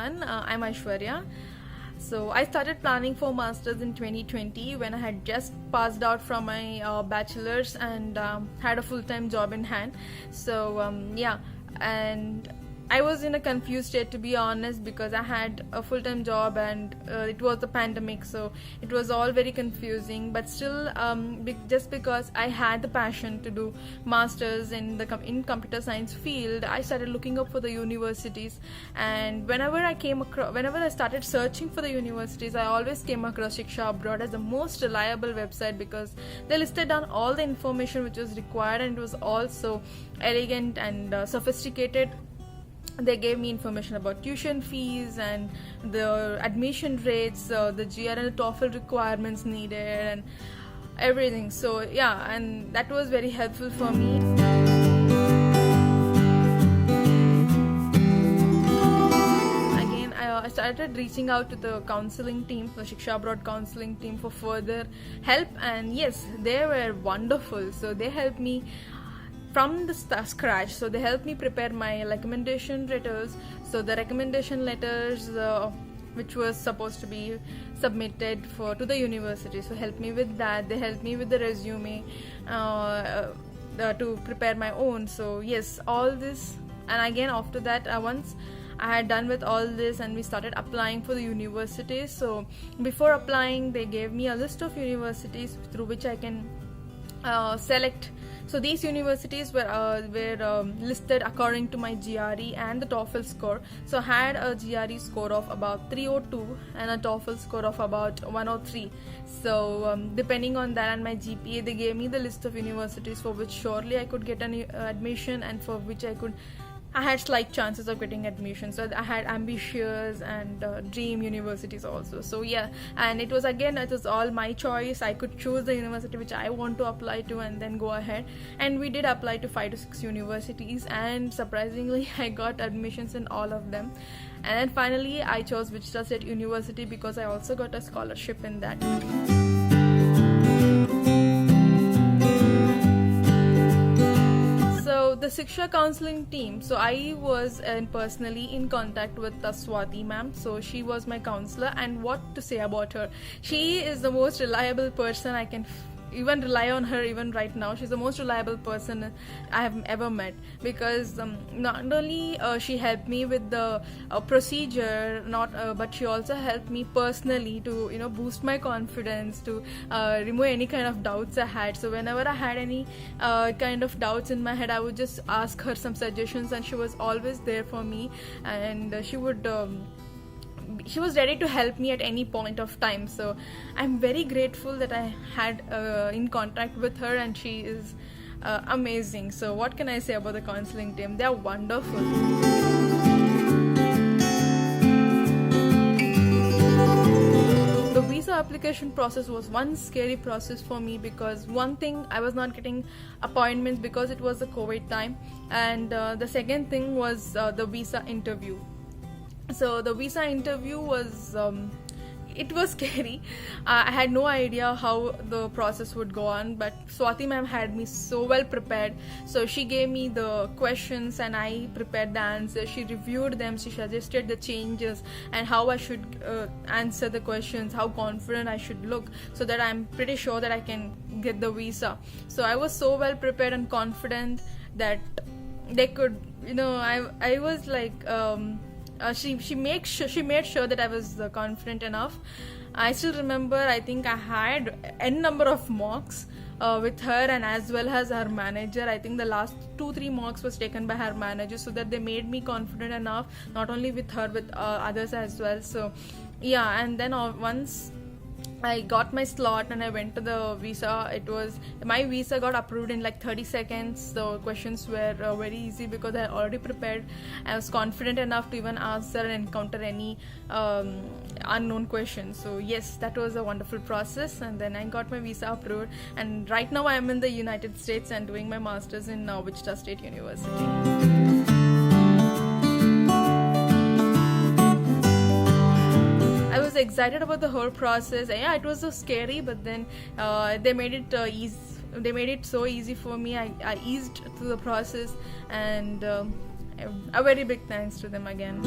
everyone. I'm Aishwarya. So I started planning for masters in 2020 when I had just passed out from my bachelor's and had a full-time job in hand. So and I was in a confused state, to be honest, because I had a full-time job and it was the pandemic, so it was all very confusing. But still, just because I had the passion to do masters in the in computer science field, I started looking up for the universities. And whenever I started searching for the universities, I always came across Shiksha Abroad as the most reliable website because they listed down all the information which was required, and it was also elegant and sophisticated. They gave me information about tuition fees and the admission rates, the GR and the TOEFL requirements needed, and everything. So yeah, and that was very helpful for me. Again, I started reaching out to the counseling team, the Shiksha Abroad counseling team, for further help, and yes, they were wonderful. So they helped me from the scratch. So they helped me prepare my recommendation letters. So the recommendation letters which was supposed to be submitted to the university, so help me with that. They helped me with the resume to prepare my own. So yes, all this. And again, after that, once I had done with all this and we started applying for the universities. So before applying, they gave me a list of universities through which I can select. So these universities were listed according to my GRE and the TOEFL score. So I had a GRE score of about 302 and a TOEFL score of about 103. So depending on that and my GPA, they gave me the list of universities for which surely I could get an admission, and for which I had slight chances of getting admission. So I had ambitious and dream universities also. So yeah, and it was all my choice. I could choose the university which I want to apply to and then go ahead. And we did apply to 5 to 6 universities, and surprisingly I got admissions in all of them. And then finally I chose Wichita State University because I also got a scholarship in that. The Shiksha counseling team, so I was personally in contact with Swati ma'am. So she was my counselor, and what to say about her, she is the most reliable person. I can even rely on her even right now. She's the most reliable person I have ever met, because not only she helped me with the procedure, but she also helped me personally to boost my confidence, to remove any kind of doubts I had. So whenever I had any kind of doubts in my head, I would just ask her some suggestions, and she was always there for me, and she was ready to help me at any point of time. So I'm very grateful that I had in contact with her, and she is amazing. So what can I say about the counseling team? They are wonderful. The visa application process was one scary process for me, because one thing, I was not getting appointments because it was the COVID time, and the second thing was the visa interview. So the visa interview was it was scary. I had no idea how the process would go on, but Swati ma'am had me so well prepared. So she gave me the questions and I prepared the answers. She reviewed them, she suggested the changes and how I should answer the questions, how confident I should look, so that I'm pretty sure that I can get the visa. So I was so well prepared and confident that they could, I was like she made sure that I was confident enough. I still remember, I think I had n number of mocks with her, and as well as her manager. I think the last 2-3 mocks was taken by her manager, so that they made me confident enough, not only with her, with others as well. So yeah, and then once I got my slot and I went to the visa, my visa got approved in like 30 seconds. The questions were very easy because I had already prepared. I was confident enough to even answer and encounter any unknown questions. So yes, that was a wonderful process, and then I got my visa approved, and right now I am in the United States and doing my masters in Wichita State University. Was excited about the whole process. Yeah, it was so scary, but then they made it easy. They made it so easy for me. I eased through the process, and a very big thanks to them again.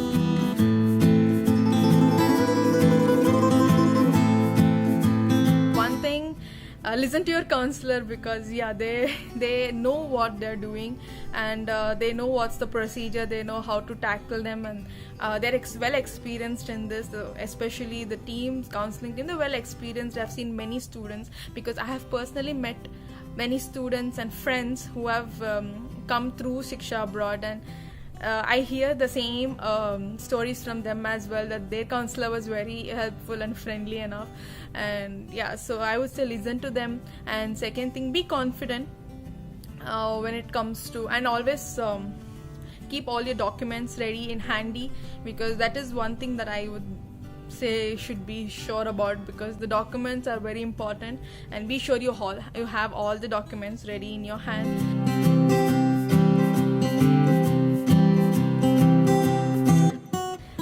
listen to your counselor, because yeah, they know what they're doing, and they know what's the procedure, they know how to tackle them, and they're well experienced in this, especially the teams counseling team. They're well experienced. I've seen many students, because I have personally met many students and friends who have come through Shiksha Abroad, and I hear the same stories from them as well, that their counselor was very helpful and friendly enough. And yeah, so I would say listen to them. And second thing, be confident when it comes to, and always keep all your documents ready in handy, because that is one thing that I would say should be sure about, because the documents are very important, and be sure you have all the documents ready in your hand.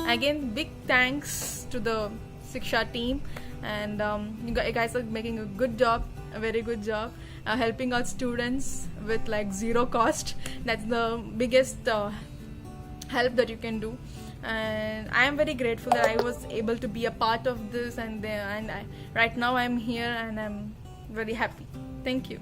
Again, big thanks to the Shiksha team, and you guys are making a good job, a very good job, helping out students with like zero cost. That's the biggest help that you can do, and I am very grateful that I was able to be a part of this, and right now I'm here and I'm very happy. Thank you.